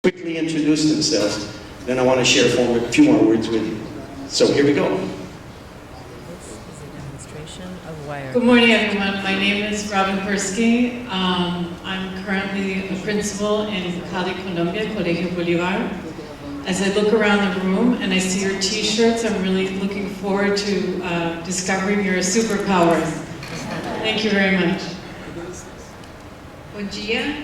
quickly introduce themselves. Then I want to share a few more words with you. So here we go. Good morning, everyone. My name is Robin Persky. I'm currently a principal in Cali, Colombia, Colegio Bolivar. As I look around the room and I see your t-shirts, I'm really looking forward to discovering your superpowers. Thank you very much. Bom dia.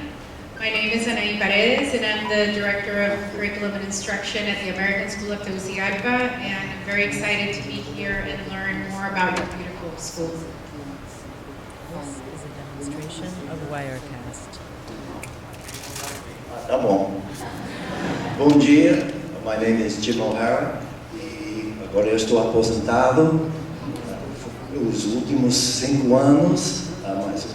My name is Anaí Paredes, and I'm the Director of Curriculum and Instruction at the American School of Tegucigalpa, and I'm very excited to be here and learn more about your beautiful school. This is a demonstration of Wirecast. Tá bom. Bom dia, my name is Jim O'Hara e agora eu estou aposentado os últimos 5 anos, mas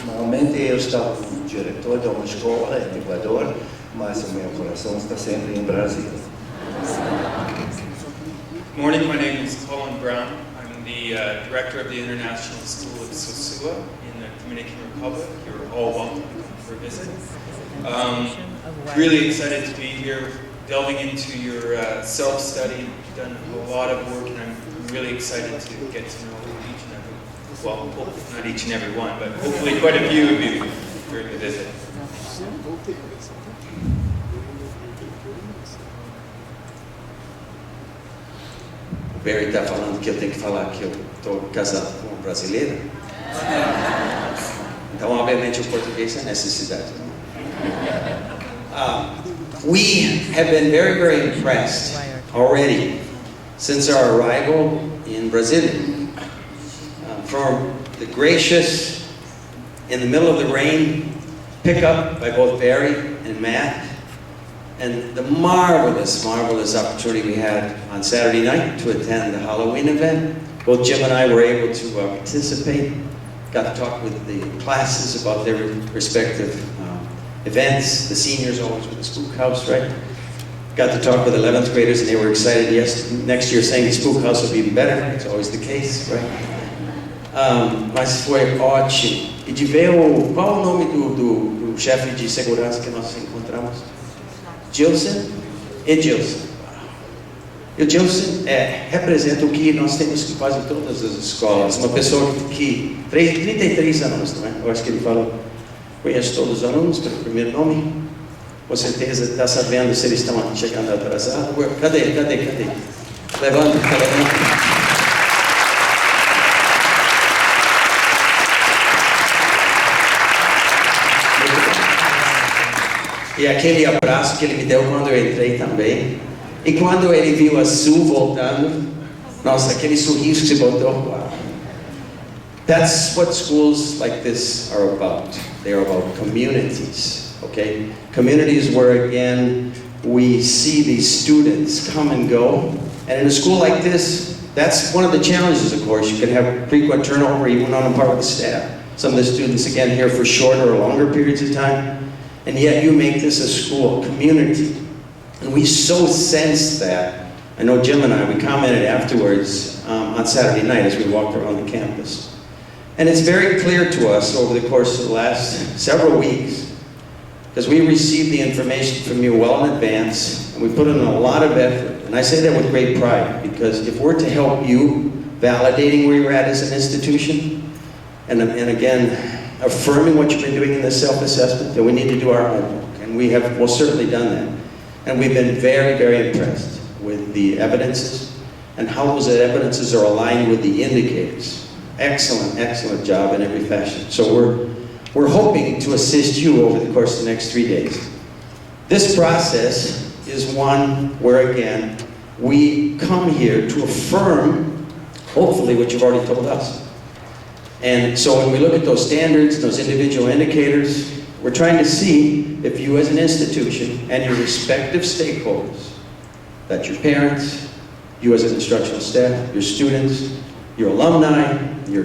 normalmente eu estava como diretor de uma escola em Equador, mas o meu coração está sempre em Brasil. Good morning, my name is Colin Brown. I'm the director of the International School of Sosua in the Dominican Republic. You're all welcome for a visit. Really excited to be here, delving into your self-study. You've done a lot of work, and I'm really excited to get to know each and every, well, not each and every one, but hopefully quite a few of you during the visit. O Barry está falando que eu tenho que falar que eu estou casado com uma brasileira. Então, obviamente, o português é necessidade. We have been very, very impressed already since our arrival in Brazil. From the gracious, in the middle of the rain, pickup by both Barry and Matt, and the marvelous, marvelous opportunity we had on Saturday night to attend the Halloween event. Both Jim and I were able to participate, got to talk with the classes about their respective events. The seniors always with the spook house, right? Got to talk with 11th graders and they were excited. Yes, next year saying the spook house will be even better. It's always the case, right? Mas foi ótimo. E de ver qual o nome do chefe de segurança que nós encontramos? Gilson? Edilson. E o Gilson representa o que nós temos em quase todas as escolas. Uma pessoa que 33 anos, não é? Eu acho que ele falou. Conhece todos os alunos pelo primeiro nome? Com certeza está sabendo se eles estão chegando atrasados. Cadê? Levanta. E aquele abraço que ele me deu quando eu entrei também. E quando ele viu a Sue voltando, nossa, aquele sorriso que se botou. Wow. That's what schools like this are about. They are about communities, okay? Communities where, again, we see these students come and go. And in a school like this, that's one of the challenges, of course. You can have frequent turnover even on the part of the staff. Some of the students, again, here for shorter or longer periods of time. And yet you make this a school, a community. And we so sense that. I know Jim and I, we commented afterwards on Saturday night as we walked around the campus. And it's very clear to us over the course of the last several weeks, because we received the information from you well in advance, and we put in a lot of effort. And I say that with great pride, because if we're to help you validating where you're at as an institution, and again, affirming what you've been doing in the self-assessment, then we need to do our homework. And we have most certainly done that. And we've been very, very impressed with the evidences and how those evidences are aligned with the indicators. Excellent, excellent job in every fashion. So we're hoping to assist you over the course of the next 3 days. This process is one where, again, we come here to affirm, hopefully, what you've already told us. And so when we look at those standards, those individual indicators, we're trying to see if you as an institution and your respective stakeholders, that's your parents, you as an instructional staff, your students, your alumni, your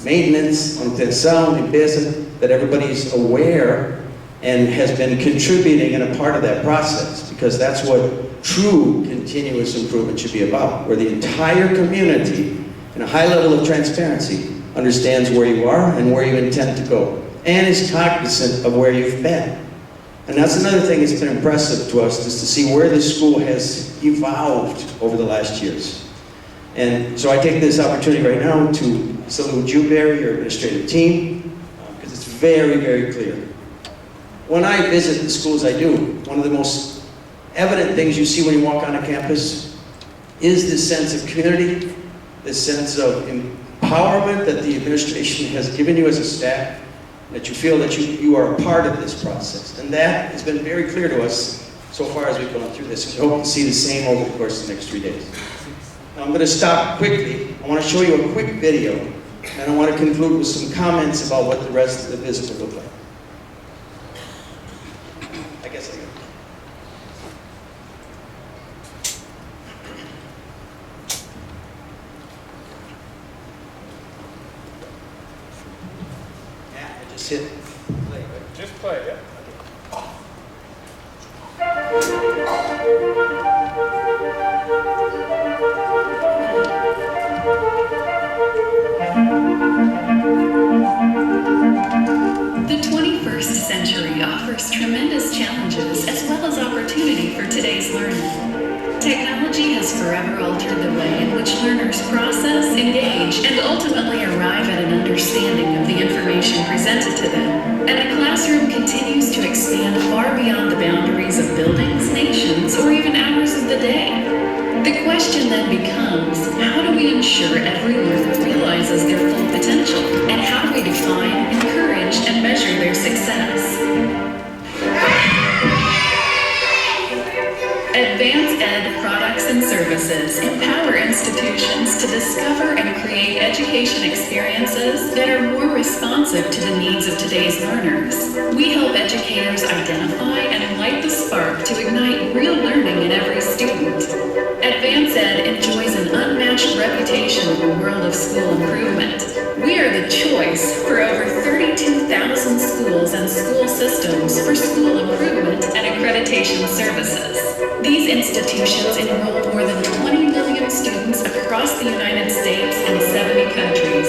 maintenance, manutenção, limpeza, that everybody's aware and has been contributing and a part of that process, because that's what true continuous improvement should be about, where the entire community, in a high level of transparency, understands where you are and where you intend to go, and is cognizant of where you've been. And that's another thing that's been impressive to us, is to see where this school has evolved over the last years. And so I take this opportunity right now to salute you, Barry, your administrative team, because it's very, very clear. When I visit the schools I do, one of the most evident things you see when you walk on a campus is this sense of community, this sense of empowerment that the administration has given you as a staff, that you feel that you are a part of this process. And that has been very clear to us so far as we've gone through this. We hope to see the same over the course of the next 3 days. Now I'm going to stop quickly. I want to show you a quick video, and I want to conclude with some comments about what the rest of the visit will look like. I guess I got it. Yeah, I just hit play, right? Just play, yeah. The 21st century offers tremendous challenges as well as opportunity for today's learning. Technology has forever altered the way in which learners process, engage, and ultimately arrive at an understanding of the information presented to them. And a classroom continues to expand far beyond the boundaries of buildings, nations, or even hours of the day. The question then becomes, how do we ensure every learner realizes their full potential? And how do we define, encourage, and measure their success? Advanced Ed products and services empower institutions to discover and create education experiences that are more responsive to the needs of today's learners. We help educators identify and light the spark to ignite real learning in every student. Advanced Ed enjoys an unmatched reputation in the world of school improvement. We are the choice for over 32,000 schools and school systems for school improvement and accreditation services. These institutions enroll more than 20 million students across the United States and 70 countries.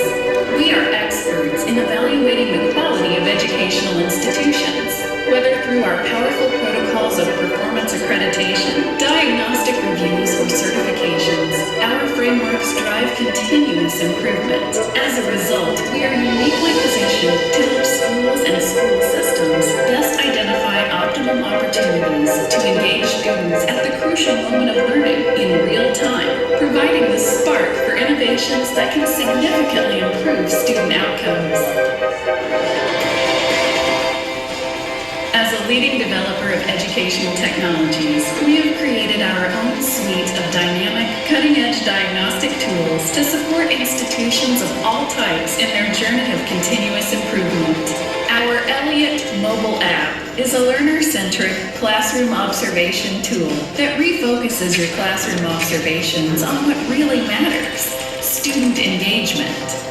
We are experts in evaluating the quality of educational institutions, whether through our powerful protocols of performance accreditation, diagnostic reviews, or certifications. Our frameworks drive continuous improvement. As a result, we are uniquely positioned to help schools and school systems best identify optimum opportunities to engage students at the crucial moment of learning in real time, providing the spark for innovations that can significantly improve student outcomes. As a leading developer of educational technologies, we have created our own suite of dynamic, cutting-edge diagnostic tools to support institutions of all types in their journey of continuous improvement. Our Elliott mobile app is a learner-centric classroom observation tool that refocuses your classroom observations on what really matters: student engagement.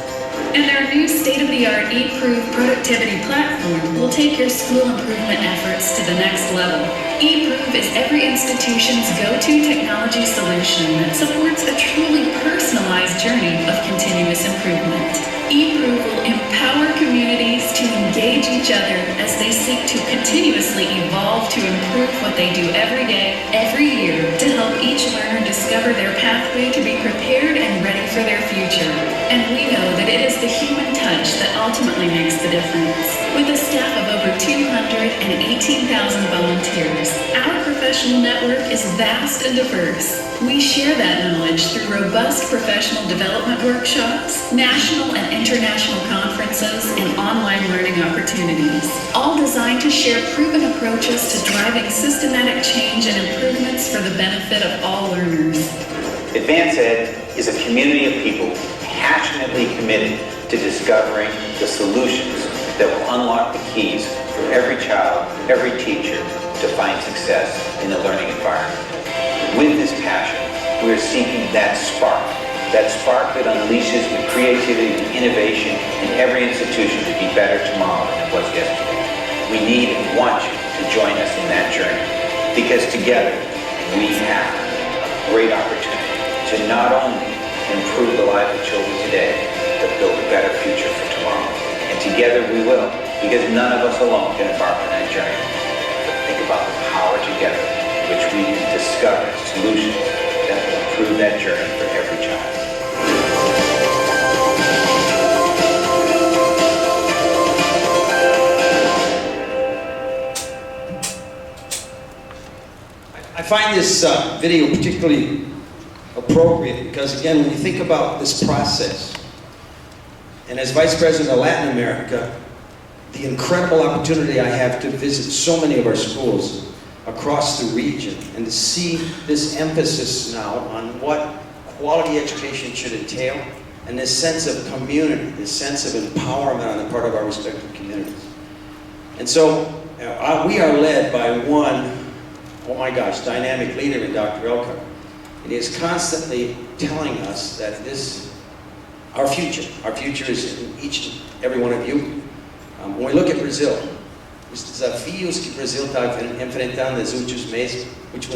And our new state-of-the-art eProve productivity platform will take your school improvement efforts to the next level. eProve is every institution's go-to technology solution that supports a truly personalized journey of continuous improvement. eProve will empower communities to engage each other as they seek to continuously evolve to improve what they do every day, every year, to help each learner discover their pathway to be prepared and ready for their future. And we know that it is the human touch that ultimately makes the difference. With a staff of over 218,000 volunteers, our professional network is vast and diverse. We share that knowledge through robust professional development workshops, national and international conferences, and online learning opportunities, all designed to share proven approaches to driving systematic change and improvements for the benefit of all learners. Advanced Ed is a community of people passionately committed to discovering the solutions that will unlock the keys for every child, every teacher to find success in the learning environment. With this passion, we are seeking that spark that unleashes the creativity and innovation in every institution to be better tomorrow than it was yesterday. We need and want you to join us in that journey, because together we have a great opportunity to not only improve the lives of children today, but build a better future for tomorrow. And together we will, because none of us alone can embark on that journey. about the power together in which we can discover solutions that will improve that journey for every child. I find this video particularly appropriate because, again, when you think about this process, and as Vice President of Latin America, the incredible opportunity I have to visit so many of our schools across the region and to see this emphasis now on what quality education should entail and this sense of community, this sense of empowerment on the part of our respective communities. And so we are led by one, oh my gosh, dynamic leader in Dr. Elkhart. And he is constantly telling us that our future is in each and every one of you. When we look at Brazil, os desafios que o Brasil está enfrentando nos últimos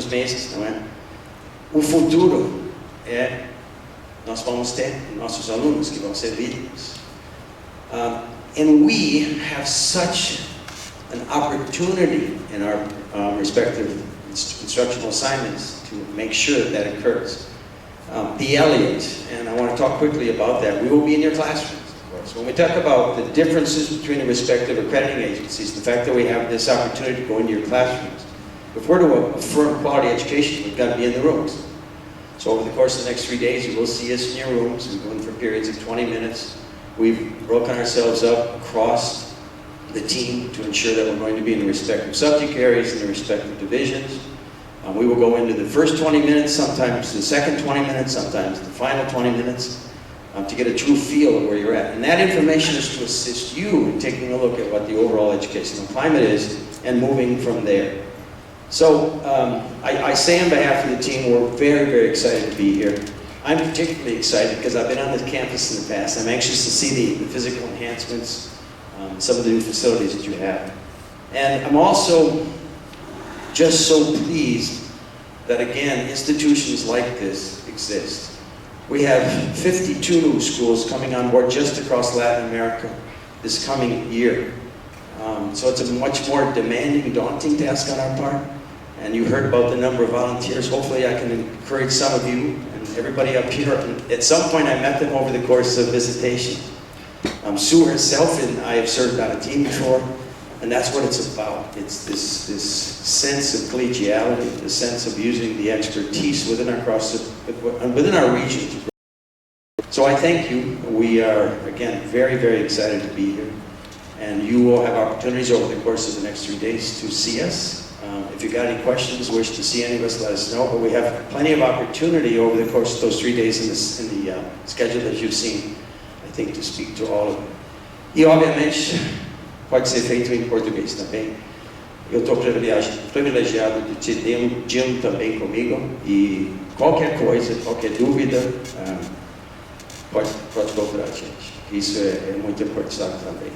meses, não é? O futuro nós vamos ter nossos alunos que vão ser vítimas. And we have such an opportunity in our respective instructional assignments to make sure that occurs. The Elliott, and I want to talk quickly about that, we will be in your classrooms, of course. When we talk about the differences between the respective accrediting agencies, the fact that we have this opportunity to go into your classrooms, if we're to affirm quality education, we've got to be in the rooms. So over the course of the next 3 days, you will see us in your rooms. We go in for periods of 20 minutes. We've broken ourselves up across the team to ensure that we're going to be in the respective subject areas and the respective divisions. We will go into the first 20 minutes, sometimes the second 20 minutes, sometimes the final 20 minutes, to get a true feel of where you're at. And that information is to assist you in taking a look at what the overall educational climate is and moving from there. So I say on behalf of the team, we're very, very excited to be here. I'm particularly excited because I've been on this campus in the past. I'm anxious to see the physical enhancements, some of the new facilities that you have. And I'm also just so pleased that, again, institutions like this exist. We have 52 new schools coming on board just across Latin America this coming year. So it's a much more demanding, daunting task on our part. And you heard about the number of volunteers. Hopefully I can encourage some of you and everybody up here. At some point I met them over the course of visitation. Sue herself and I have served on a team before. And that's what it's about. It's this sense of collegiality, the sense of using the expertise within our region. So I thank you. We are, again, very, very excited to be here. And you will have opportunities over the course of the next 3 days to see us. If you've got any questions, wish to see any of us, let us know. But we have plenty of opportunity over the course of those 3 days in the schedule that you've seen, I think, to speak to all of you. E, obviamente, pode ser feito em português também. Eu estou privilegiado de te ter Jim também comigo e qualquer coisa, qualquer dúvida, pode procurar a gente. Isso é muito importante também.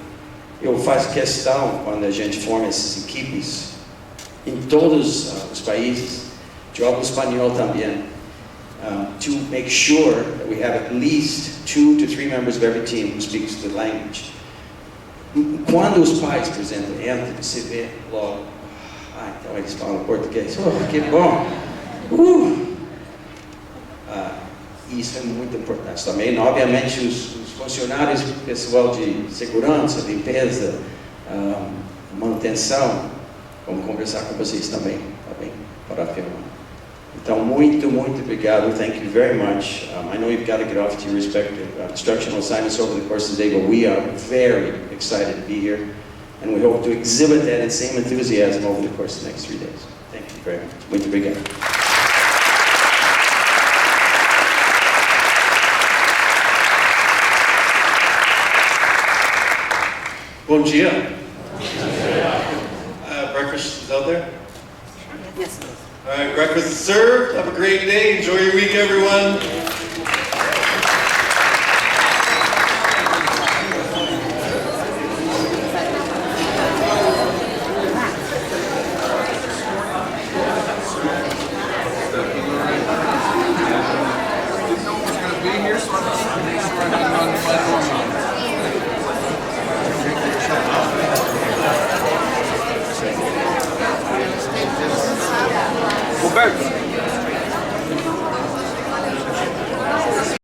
Eu faço questão, quando a gente forma essas equipes, em todos os países, jogo espanhol também, to make sure that we have at least 2 to 3 members of every team who speaks the language. Quando os pais, por exemplo, entram, você vê logo, então eles falam português, que bom! Isso é muito importante também. Obviamente, os funcionários, pessoal de segurança, limpeza, manutenção, vamos conversar com vocês também, tá bem? Para filmar. Então, muito, muito obrigado. Thank you very much. I know you've got to get off to your respective instructional assignments over the course of the day, but we are very excited to be here, and we hope to exhibit that same enthusiasm over the course of the next 3 days. Thank you very much. Muito obrigado. Bom dia. Breakfast is out there? Yes. All right, breakfast is served. Have a great day. Enjoy your week, everyone.